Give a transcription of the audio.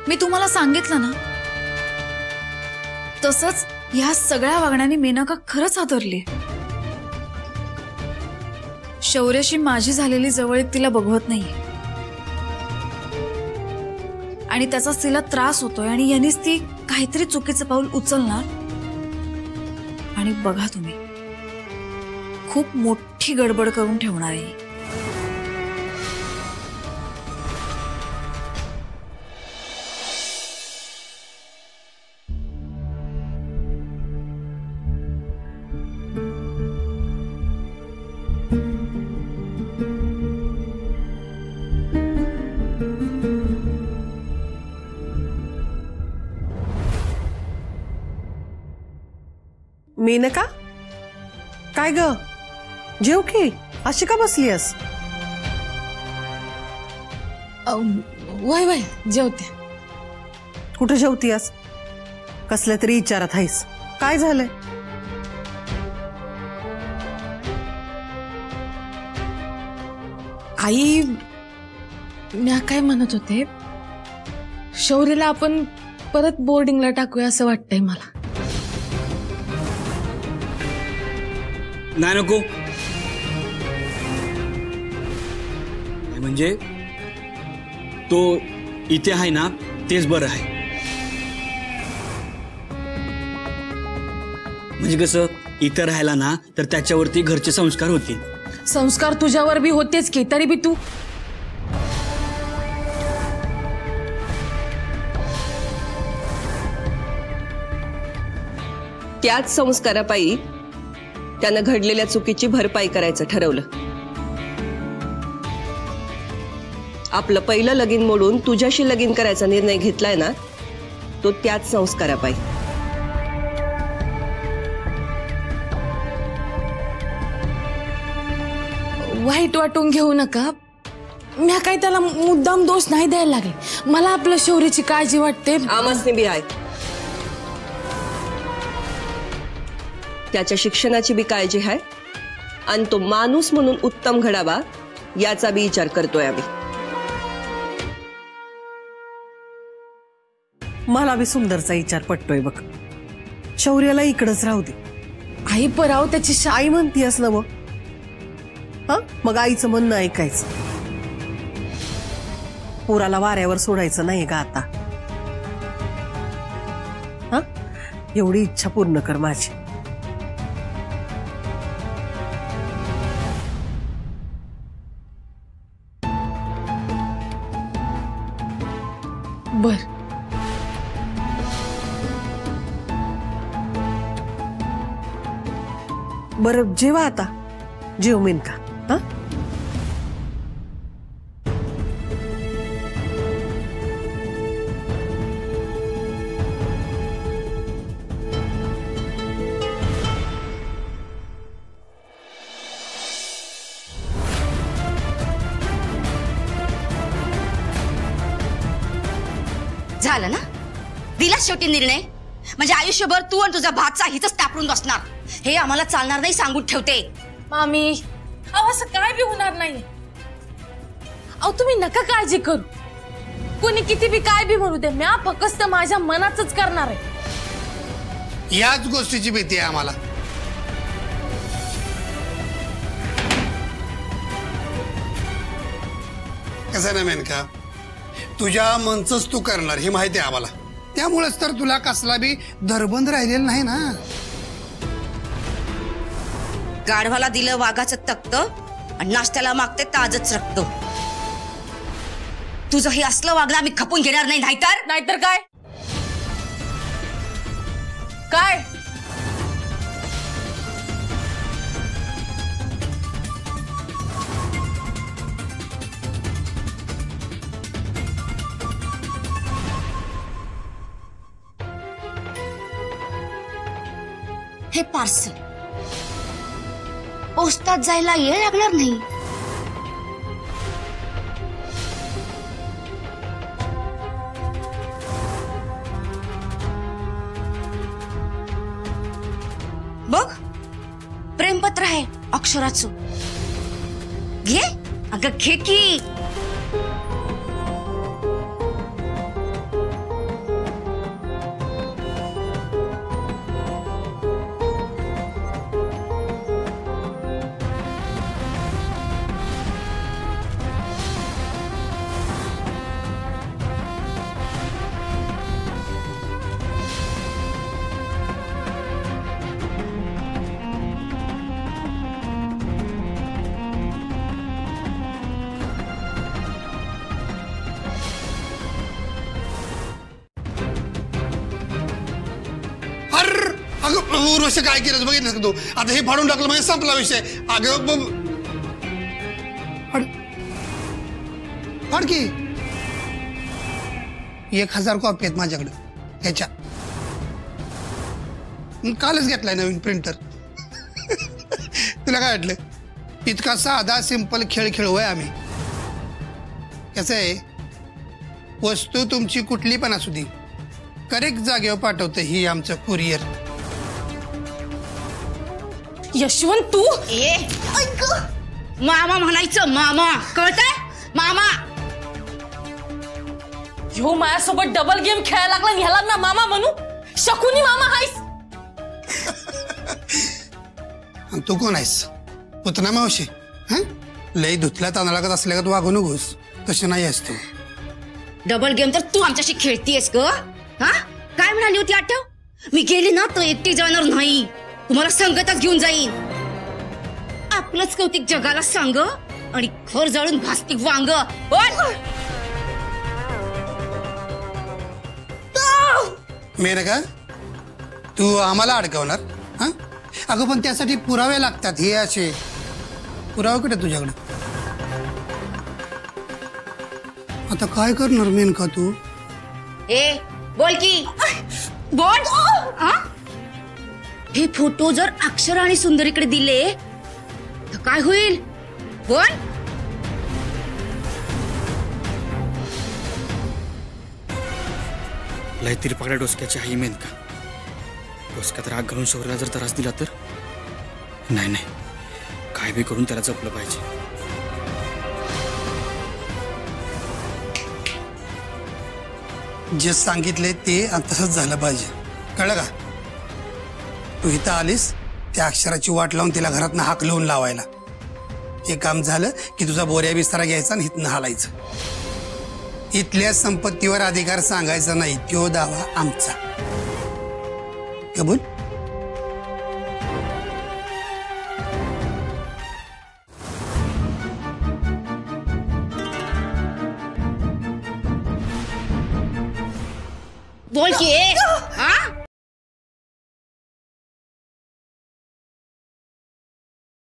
मी तुम्हाला सांगितलं ना, तसंच ह्या सगळ्या वागण्याने मेनका खरंच हादरली। शौर्याशी माझी झालेली जवळीक तिला बघवत नाहीये आणि त्याचा तिला त्रास होतोय आणि यांनीच ती काहीतरी चुकीचं पाऊल उचलणार आणि बघा तुम्ही खूप मोठी गडबड करून ठेवणार आहे। मेनका, काय ग? जेव की, अशी का बसली आहेस? वय वय जेवते। कुठे जेवतीयस? कसल्या तरी विचारात आहेस? काय झालंय? आई, मी काय म्हणत होते, शौर्यला आपण परत बोर्डिंगला टाकूया असं वाटतंय मला। नाही नको, म्हणजे तो इथे आहे ना तेच बरं आहे। म्हणजे कसं इथे राहिला ना तर त्याच्यावरती घरचे संस्कार होतील। संस्कार तुझ्यावर भी होतेच की, तरी भी तू त्याच संस्कारापायी त्यानं घडलेल्या चुकीची भरपाई करायचं ठरवलं। आपलं पहिलं लगीन मोडून तुझ्याशी लगीन करायचा निर्णय घेतलाय ना, तो त्याच संस्कारापायी। वाईट वाटून घेऊ नका, मी काय त्याला मुद्दाम दोष नाही द्यायला लागले। मला आपल्या शौर्याची काळजी वाटते। आमसने बी आहे, त्याच्या शिक्षणाची बी काळजी आहे आणि तो माणूस म्हणून उत्तम घडावा याचा बी विचार करतोय आम्ही। मला बी सुंदरचा विचार पटतोय बघ। शौर्याला इकडंच राहू दे। आई पराव त्याची आई म्हणतीयस ना, मग आईचं म्हणणं ऐकायचं। पोराला वाऱ्यावर सोडायचं नाही का आता? एवढी इच्छा पूर्ण कर माझी। बर जेवा आता, जेव मेनका। झालं ना, दिला शेवटी निर्णय। म्हणजे आयुष्यभर तू आणि तुझा भाचा हिचंच तापडून बसणार, हे आम्हाला चालणार नाही सांगून ठेवते। मामी, असं काय बी होणार नाही। तुम्ही नका काळजी करू, कोणी किती बी काय बी म्हणू दे, मी फक्त माझ्या मनाचंच करणार आहे। याच गोष्टीची भीती आहे आम्हाला। कसं ना मेनका, तुझ्या मनचंच तू करणार हे माहिती आहे आम्हाला, त्यामुळेच तर तुला कसला बी धरबंद राहिलेला नाही ना। गाढवाला दिलं वाघाचं तक्त आणि नाश्त्याला मागते ताजच रक्त। तुझं हे असलं वागणं आम्ही खपून घेणार नाही, नाहीतर काय काय? हे पार्सल पोस्टात जायला वेळ लागणार नाही। बघ, प्रेमपत्र आहे अक्षराचं, घे अगं, घे की। अगं उर्वशी काय केलं बघितलं का तू? आता हे फाडून टाकलं म्हणजे संपला विषय. अगं फाड की. 1000 कॉपी आहेत माझ्याकडे ह्याच्या. कालच घेतलाय नवीन प्रिंटर. तुला काय वाटलं इतका साधा सिंपल खेळ खेळूय आम्ही. कसं आहे वस्तू तुमची कुठली पण असू दे करेक्ट जागेवर पाठवतं ही आमचं कुरिअर. यशवंत तू मामा म्हणायचं मामा कळतंय मामा. ह्यो माझ्यासोबत डबल गेम खेळायला लागला आणि ह्याला ना मामा म्हणू. शकुनी मामा हायस. आणि तू कोण आहेस? पुतना मावशी. हा लई धुतल्या तांदळागत असल्या का तू वागू नकोस. तशी नाही आहेस तू. डबल गेम तर तू आमच्याशी खेळतीयस ग. हा काय म्हणाली होती आठव? मी गेली ना तर एकटी जाणार नाही, तुम्हाला संगतच घेऊन जाईन. आपलंच कौतिक जगाला सांग आणि घर जाळून भास्तिक वांग. मेनका तू आम्हाला अडकवणार? हा अगं पण त्यासाठी पुरावे लागतात. हे असे पुरावे कुठे तुझ्याकडे? आता काय करणार मेनका तू? ए बोल की बोल. हे फोटो जर अक्षर आणि सुंदरीकडे दिले तर काय होईल? बोल. लय तिरपाकड्या डोसक्याची आई मेनका. डोसक्यात राग घालून शौर्याला जर त्रास दिला तर नाही नाही काय बी करून त्याला जपलं पाहिजे. जे सांगितले ते तसंच झालं पाहिजे. कळलं का? तू इथं आलीस त्या अक्षराची वाट लावून तिला घरातनं हाक लावून लावायला. हे काम झालं की तुझा बोऱ्या बिस्तारा घ्यायचा आणि इथनं हालायचं. इथल्या संपत्तीवर अधिकार सांगायचा नाही, तो दावा आमचा. कबूल? बोल की